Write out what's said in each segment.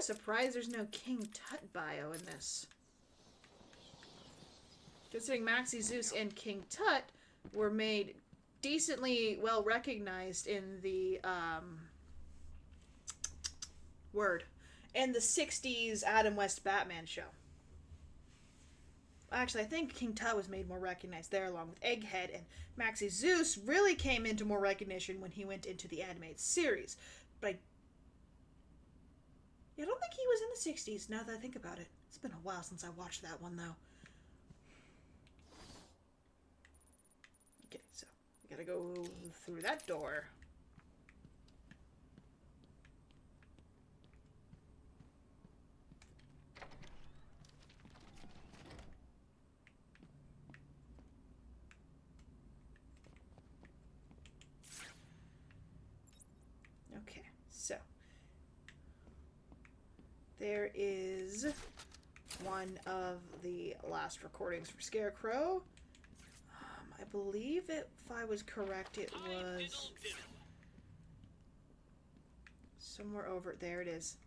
of surprised there's no King Tut bio in this. Considering Maxie Zeus and King Tut were made decently well recognized in the in the 60s Adam West Batman show. Actually, I think King Tut was made more recognized there along with Egghead, and Maxie Zeus really came into more recognition when he went into the animated series. But I don't think he was in the 60s now that I think about it. It's been a while since I watched that one, though. Okay, so we gotta go through that door. Okay, so there is one of the last recordings for Scarecrow. I believe if I was correct, it was somewhere over there. It is.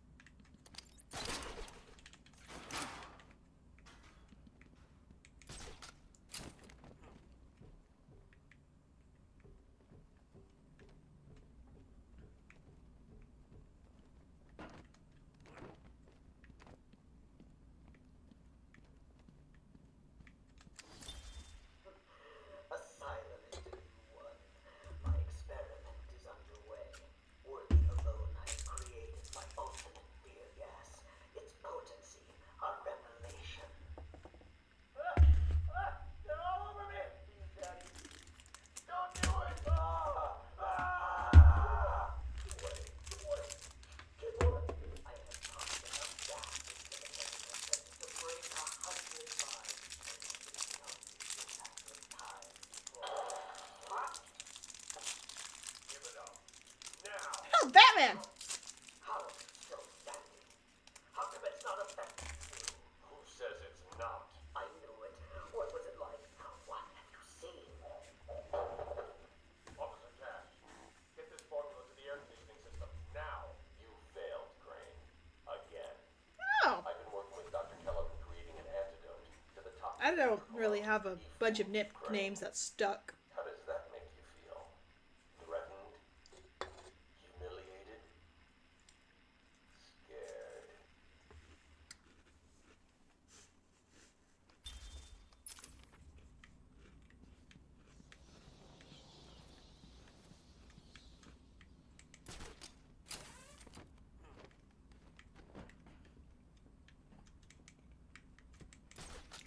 Asylum Interview 1. My experiment is underway. Working alone, I have created my ultimate fear gas. Its potency, a revelation. They're all over me! Please, Daddy. Don't do it! What? Kid woman, I have pumped enough gas into the mechanism to break 100 minds. It's not a matter of time before... What? Give it up. Now! Oh, Batman! How is it still standing? How come it's not affecting you? Who says it's not? I knew it. What was it like? What have you seen? Officer Cash, get this formula to the air conditioning system. Now! You failed, Crane. Again. Oh, I've been working with Dr. Keller on creating an antidote to the toxic... I don't really have a bunch of nicknames that stuck. How does that make you feel? Threatened? Humiliated? Scared?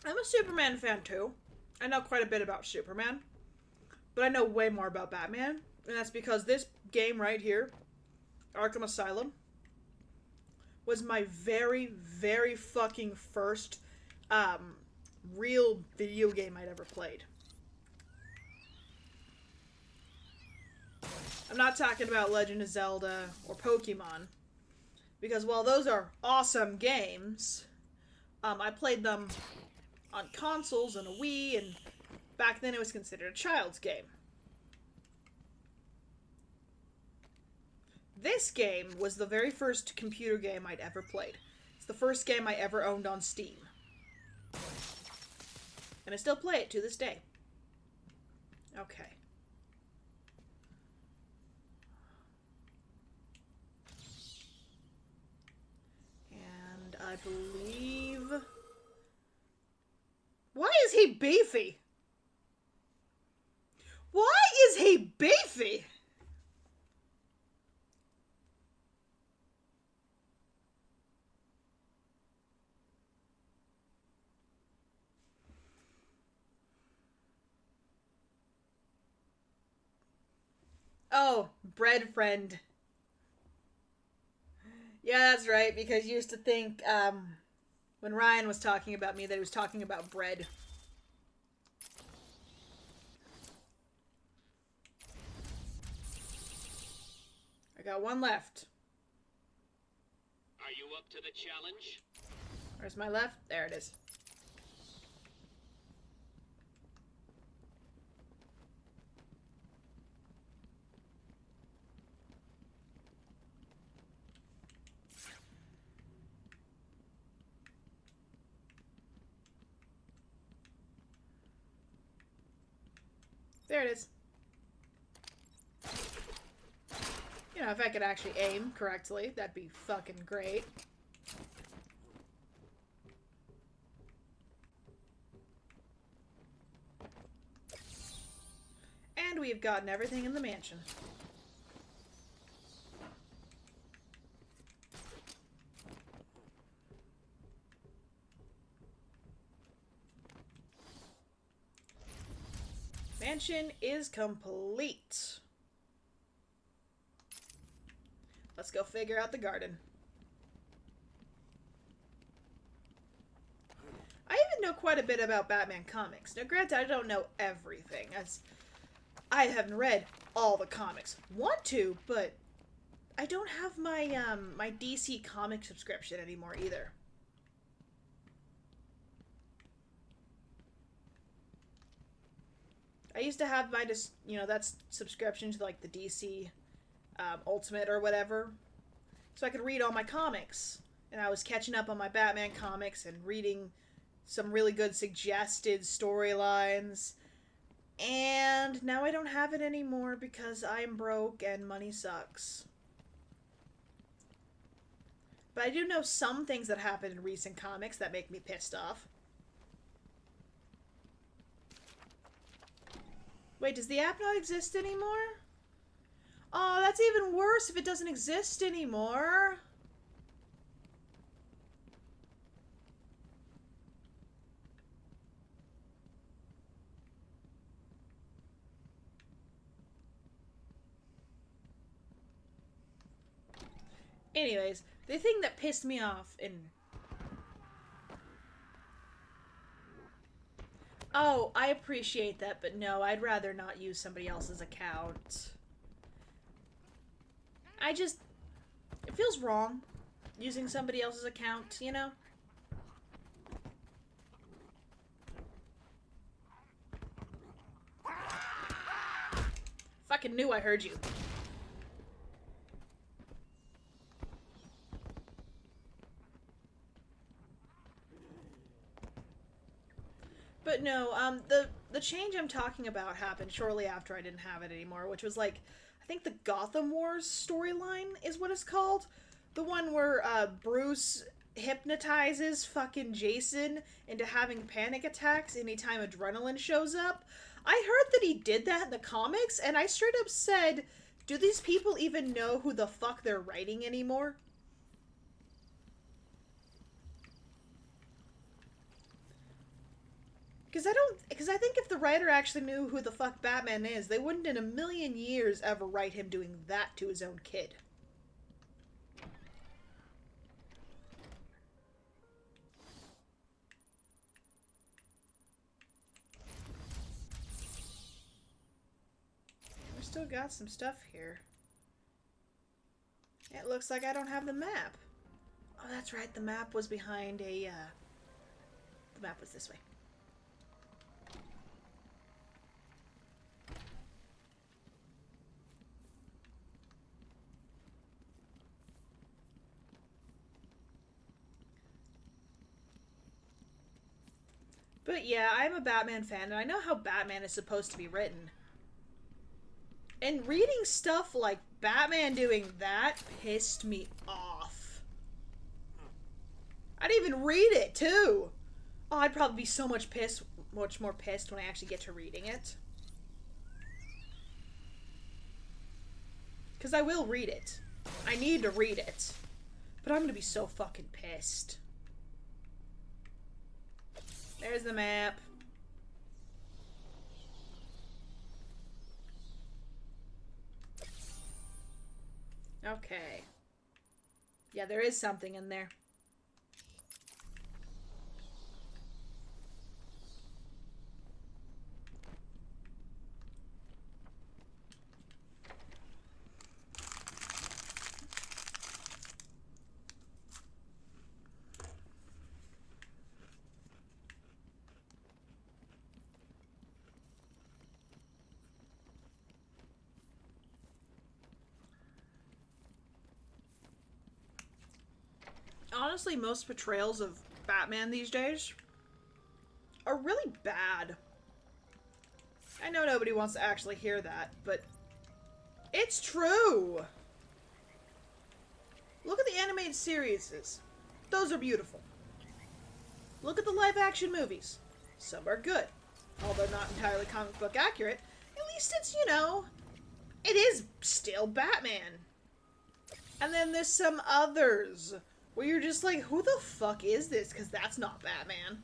I'm a Superman fan too. I know quite a bit about Superman, but I know way more about Batman, and that's because this game right here, Arkham Asylum, was my very, very fucking first real video game I'd ever played. I'm not talking about Legend of Zelda or Pokemon, because while those are awesome games, I played them on consoles and a Wii, and back then it was considered a child's game. This game was the very first computer game I'd ever played. It's the first game I ever owned on Steam. And I still play it to this day. Okay. And I believe... Why is he beefy? Why is he beefy? Oh, bread friend. Yeah, that's right, because you used to think, when Ryan was talking about me, that he was talking about bread. I got one left. Are you up to the challenge? Where's my left? There it is. There it is. You know, if I could actually aim correctly, that'd be fucking great. And we've gotten everything in the mansion. Mansion is complete. Let's go figure out the garden. I even know quite a bit about Batman comics. Now, granted, I don't know everything, as I haven't read all the comics. Want to, but I don't have my my DC comic subscription anymore either. I used to have my just, you know, that's subscription to like the DC Ultimate or whatever, so I could read all my comics. And I was catching up on my Batman comics and reading some really good suggested storylines. And now I don't have it anymore because I'm broke and money sucks. But I do know some things that happened in recent comics that make me pissed off. Wait, does the app not exist anymore? Oh, that's even worse if it doesn't exist anymore. Anyways, the thing that pissed me off in... Oh, I appreciate that, but no, I'd rather not use somebody else's account. It feels wrong using somebody else's account, you know? Fucking knew I heard you. But no, the change I'm talking about happened shortly after I didn't have it anymore, which was like, I think the Gotham Wars storyline is what it's called. The one where Bruce hypnotizes fucking Jason into having panic attacks anytime adrenaline shows up. I heard that he did that in the comics, and I straight up said, do these people even know who the fuck they're writing anymore? Because I think if the writer actually knew who the fuck Batman is, they wouldn't in a million years ever write him doing that to his own kid. We still got some stuff here. It looks like I don't have the map. Oh, that's right, the map was behind a, the map was this way. But yeah, I'm a Batman fan, and I know how Batman is supposed to be written. And reading stuff like Batman doing that pissed me off. I'd even read it, too! Oh, I'd probably be so much more pissed when I actually get to reading it. Because I will read it. I need to read it. But I'm gonna be so fucking pissed. There's the map. Okay. Yeah, there is something in there. Honestly, most portrayals of Batman these days are really bad. I know nobody wants to actually hear that, but it's true. Look at the animated series. Those are beautiful. Look at the live action movies. Some are good. Although not entirely comic book accurate, at least it's, you know, it is still Batman. And then there's some others where you're just like, who the fuck is this? Because that's not Batman.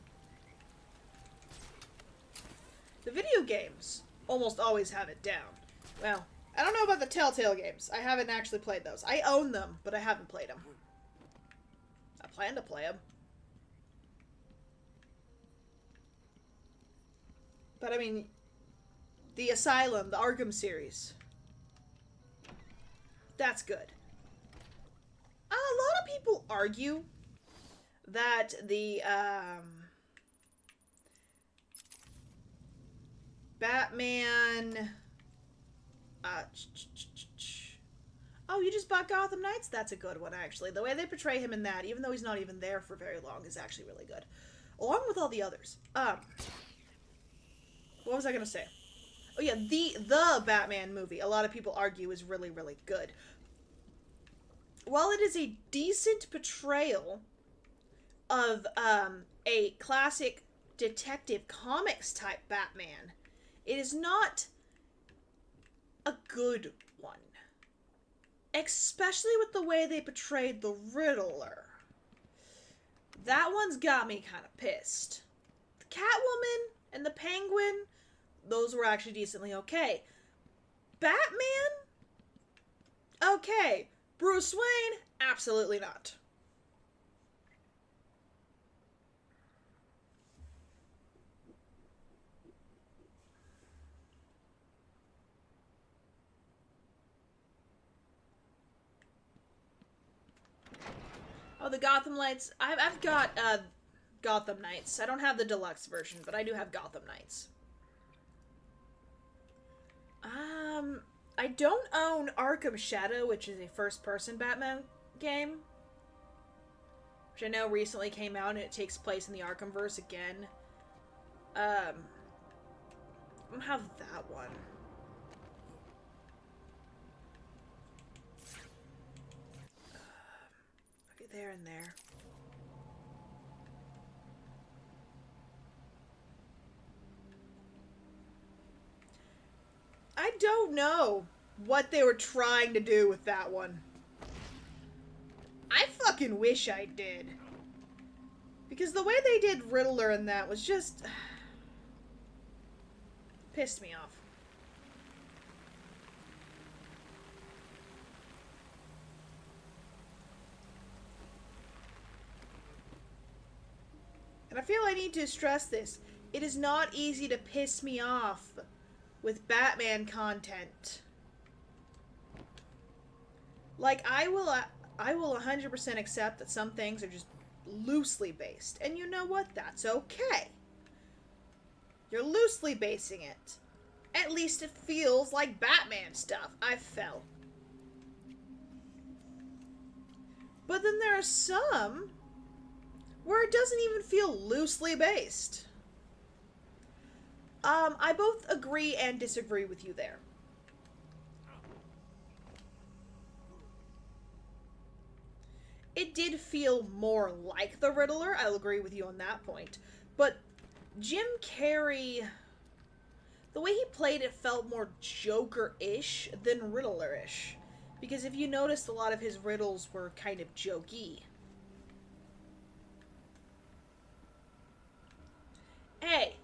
The video games almost always have it down. Well, I don't know about the Telltale games. I haven't actually played those. I own them, but I haven't played them. I plan to play them. But I mean, the Asylum, the Arkham series. That's good. A lot of people argue that the Batman oh, you just bought Gotham Knights? That's a good one, actually. The way they portray him in that, even though he's not even there for very long, is actually really good. Along with all the others. What was I gonna say? Oh yeah, the Batman movie, a lot of people argue, is really, really good. While it is a decent portrayal of a classic detective comics type Batman, it is not a good one. Especially with the way they portrayed the Riddler. That one's got me kind of pissed. The Catwoman and the Penguin, those were actually decently okay. Batman? Okay. Bruce Wayne? Absolutely not. Oh, the Gotham Knights. I've got Gotham Knights. I don't have the deluxe version, but I do have Gotham Knights. I don't own Arkham Shadow, which is a first-person Batman game. Which I know recently came out and it takes place in the Arkhamverse again. I don't have that one. Okay, there and there. I don't know what they were trying to do with that one. I fucking wish I did. Because the way they did Riddler in that was just... pissed me off. And I feel I need to stress this. It is not easy to piss me off with Batman content. Like, I will 100% accept that some things are just loosely based. And you know what? That's okay. You're loosely basing it. At least it feels like Batman stuff. I felt. But then there are some where it doesn't even feel loosely based. I both agree and disagree with you there. It did feel more like the Riddler. I'll agree with you on that point. But Jim Carrey, the way he played it felt more Joker-ish than Riddler-ish. Because if you noticed, a lot of his riddles were kind of jokey. Hey.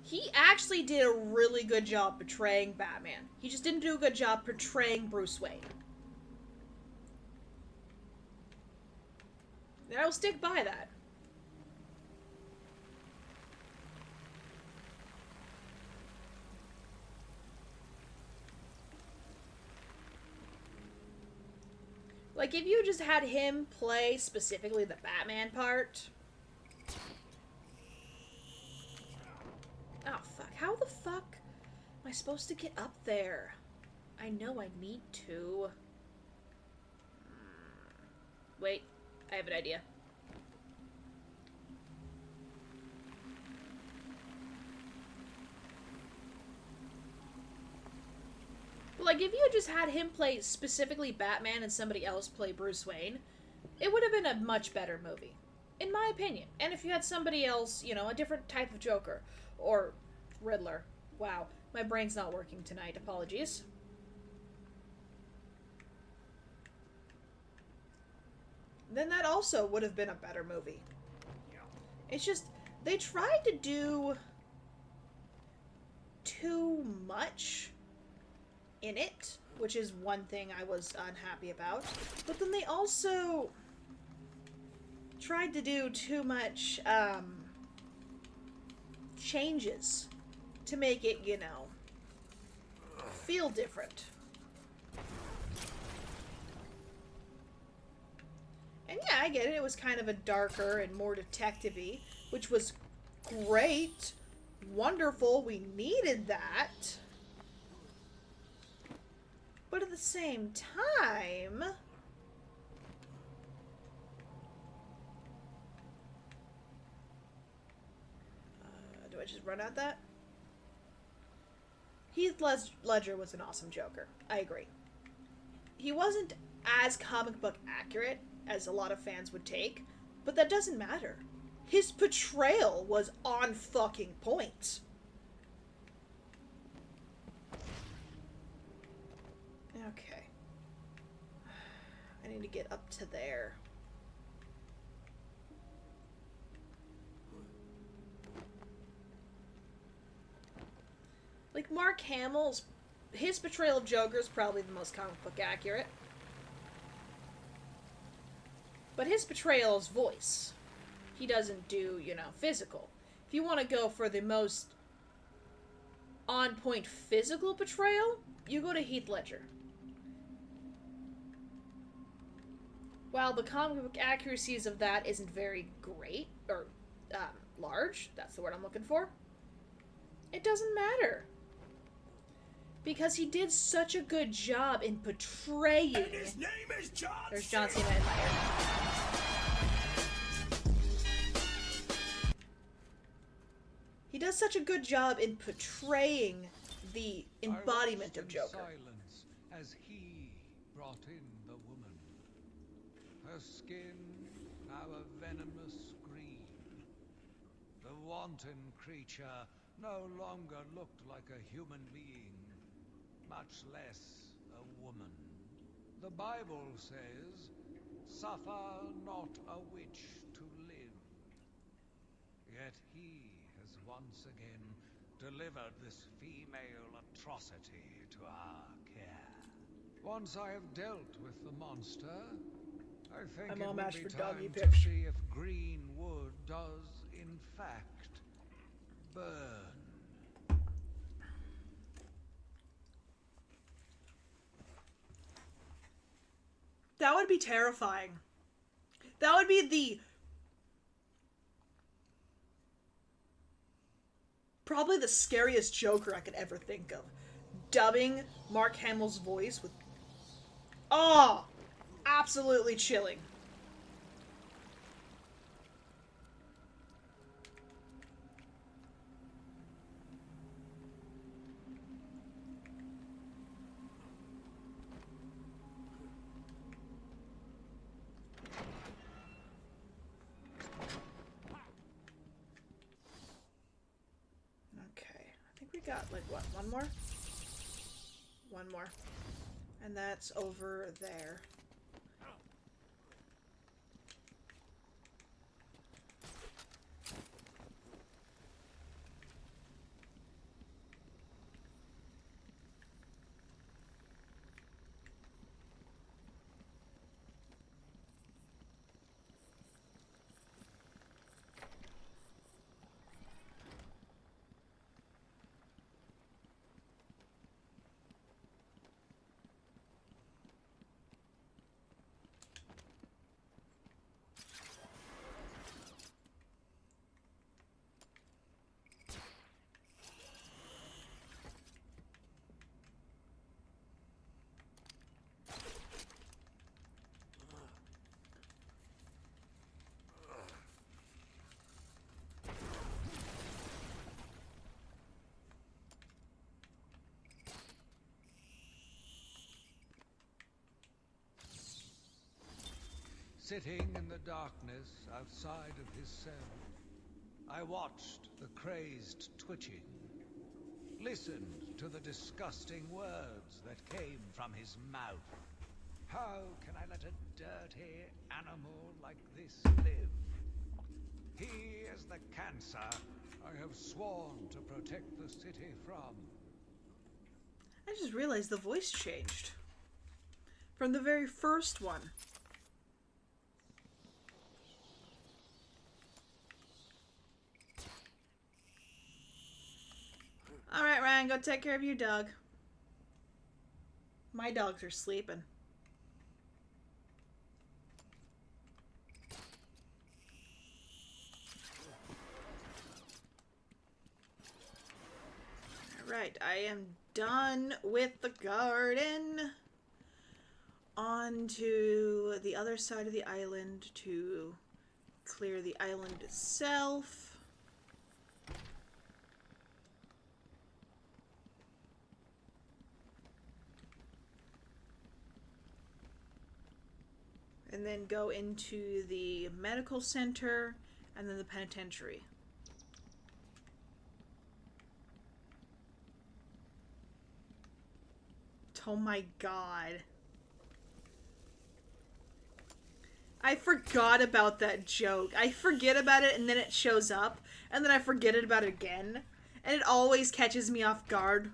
He actually did a really good job portraying Batman. He just didn't do a good job portraying Bruce Wayne. And I will stick by that. Like, if you just had him play specifically the Batman part... Oh, fuck. How the fuck am I supposed to get up there? I know I need to. Wait. I have an idea. Like, if you had just had him play specifically Batman and somebody else play Bruce Wayne, it would have been a much better movie, in my opinion. And if you had somebody else, you know, a different type of Joker, or Riddler. Wow, my brain's not working tonight, apologies. Then that also would have been a better movie. It's just, they tried to do too much in it, which is one thing I was unhappy about. But then they also tried to do too much changes to make it, you know, feel different. And yeah, I get it. It was kind of a darker and more detective-y, which was great. Wonderful. We needed that. But at the same time, do I just run out that? Heath Ledger was an awesome Joker. I agree. He wasn't as comic book accurate as a lot of fans would take, but that doesn't matter. His portrayal was on fucking point. Okay. I need to get up to there. Like, Mark Hamill's, his portrayal of Joker is probably the most comic book accurate. But his portrayal is voice. He doesn't do, you know, physical. If you want to go for the most on-point physical portrayal, you go to Heath Ledger. While the comic book accuracies of that isn't very great, or large, that's the word I'm looking for, it doesn't matter. Because he did such a good job in portraying... And his name is John There's John Cena in my ear. He does such a good job in portraying the embodiment of Joker. Silence as he brought in the woman. Her skin now a venomous green. The wanton creature no longer looked like a human being, much less a woman. The Bible says, "Suffer not a witch to live." Yet he has once again delivered this female atrocity to our care. Once I have dealt with the monster, I think it will be time to see if green wood does, in fact, burn. That would be terrifying. That would be the... probably the scariest Joker I could ever think of. Dubbing Mark Hamill's voice with... oh! Absolutely chilling. Got, like, what, one more? One more. And that's over there. Sitting in the darkness outside of his cell, I watched the crazed twitching, listened to the disgusting words that came from his mouth. How can I let a dirty animal like this live? He is the cancer I have sworn to protect the city from. I just realized the voice changed. From the very first one. Alright, Ryan, go take care of your dog. My dogs are sleeping. Alright, I am done with the garden. On to the other side of the island to clear the island itself. And then go into the medical center and then the penitentiary. Oh my god. I forgot about that joke. I forget about it and then it shows up and then I forget about it again. And it always catches me off guard.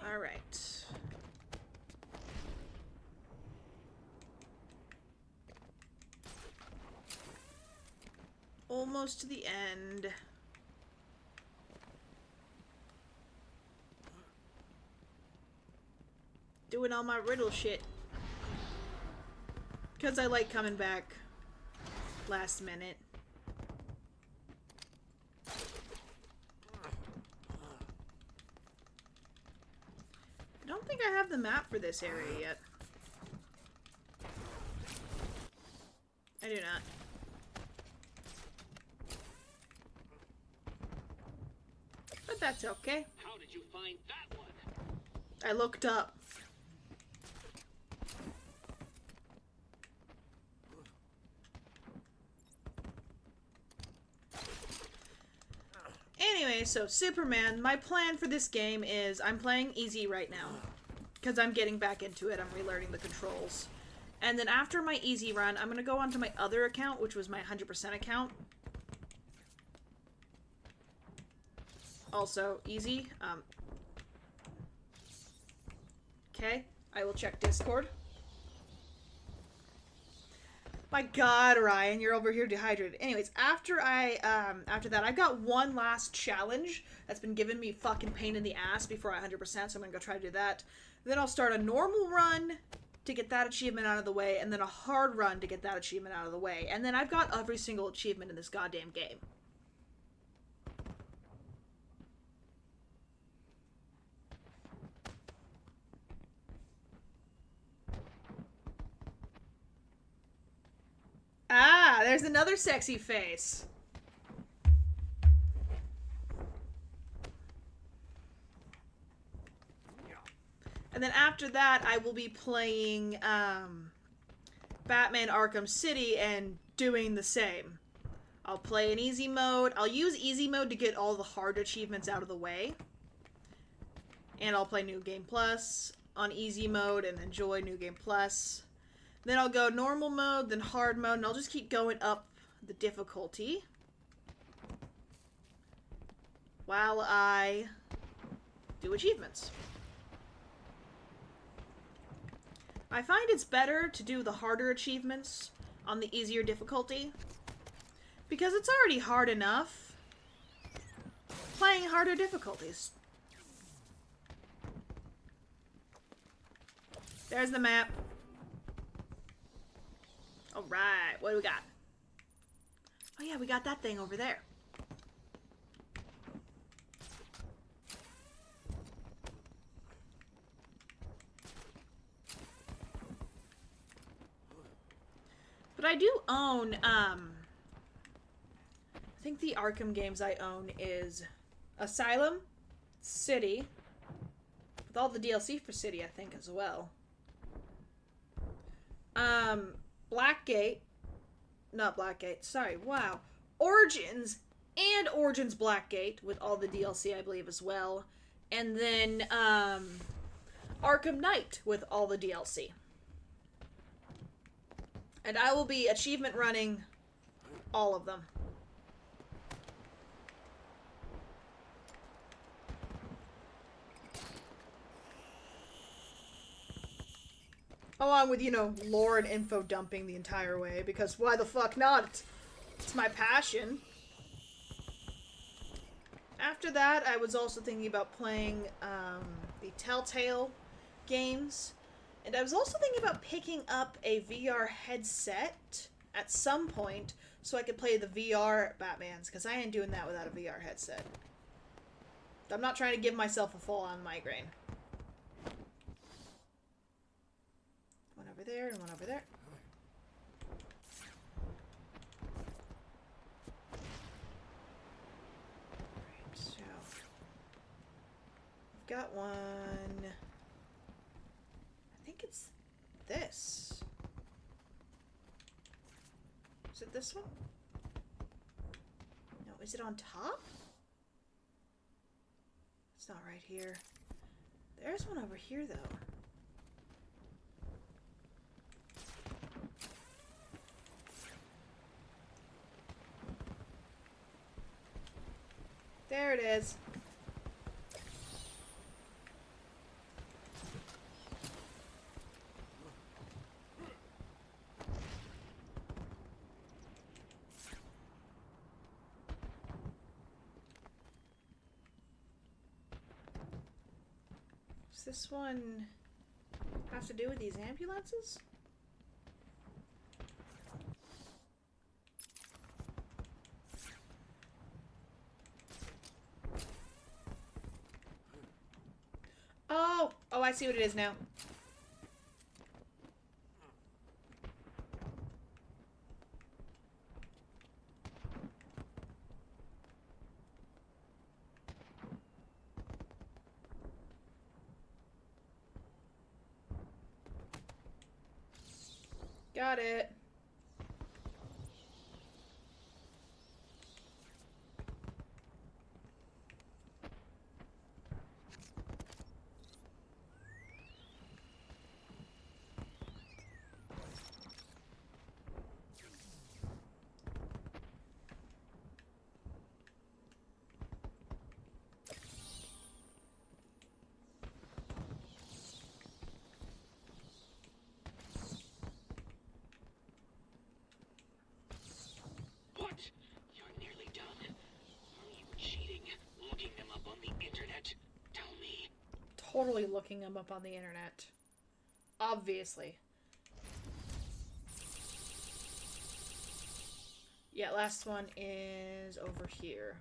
Alright. Almost to the end. Doing all my riddle shit. Because I like coming back last minute. I don't think I have the map for this area yet. I do not. But that's okay. How did you find that one? I looked up. Anyway, so Superman, my plan for this game is I'm playing easy right now. Because I'm getting back into it, I'm relearning the controls. And then after my easy run, I'm going to go onto my other account, which was my 100% account. Also, easy. Okay, I will check Discord. My god, Ryan, you're over here dehydrated. Anyways, after that, I got one last challenge that's been giving me fucking pain in the ass before I 100%, so I'm gonna go try to do that. Then I'll start a normal run to get that achievement out of the way, and then a hard run to get that achievement out of the way. And then I've got every single achievement in this goddamn game. Ah, there's another sexy face. And then after that, I will be playing Batman Arkham City and doing the same. I'll play in easy mode. I'll use easy mode to get all the hard achievements out of the way. And I'll play New Game Plus on easy mode and enjoy New Game Plus. Then I'll go normal mode, then hard mode, and I'll just keep going up the difficulty while I do achievements. I find it's better to do the harder achievements on the easier difficulty because it's already hard enough playing harder difficulties. There's the map. Alright, what do we got? Oh yeah, we got that thing over there. But I do own, I think the Arkham games I own is Asylum, City, with all the DLC for City, I think, as well. Blackgate, not Blackgate, sorry, wow. Origins, and Origins Blackgate, with all the DLC, I believe, as well. And then, Arkham Knight, with all the DLC. And I will be achievement running all of them. Along with, you know, lore and info dumping the entire way, because why the fuck not? It's my passion. After that, I was also thinking about playing the Telltale games. And I was also thinking about picking up a VR headset at some point so I could play the VR Batmans, because I ain't doing that without a VR headset. I'm not trying to give myself a full-on migraine. One over there and one over there. Alright, so I've got one. I think it's this. Is it this one? No, is it on top? It's not right here. There's one over here, though. There it is. Does this one have to do with these ambulances? Oh, I see what it is now. Got it. What? You're nearly done. Are you cheating? Looking them up on the internet? Tell me. Totally looking them up on the internet. Obviously. Yeah, last one is over here.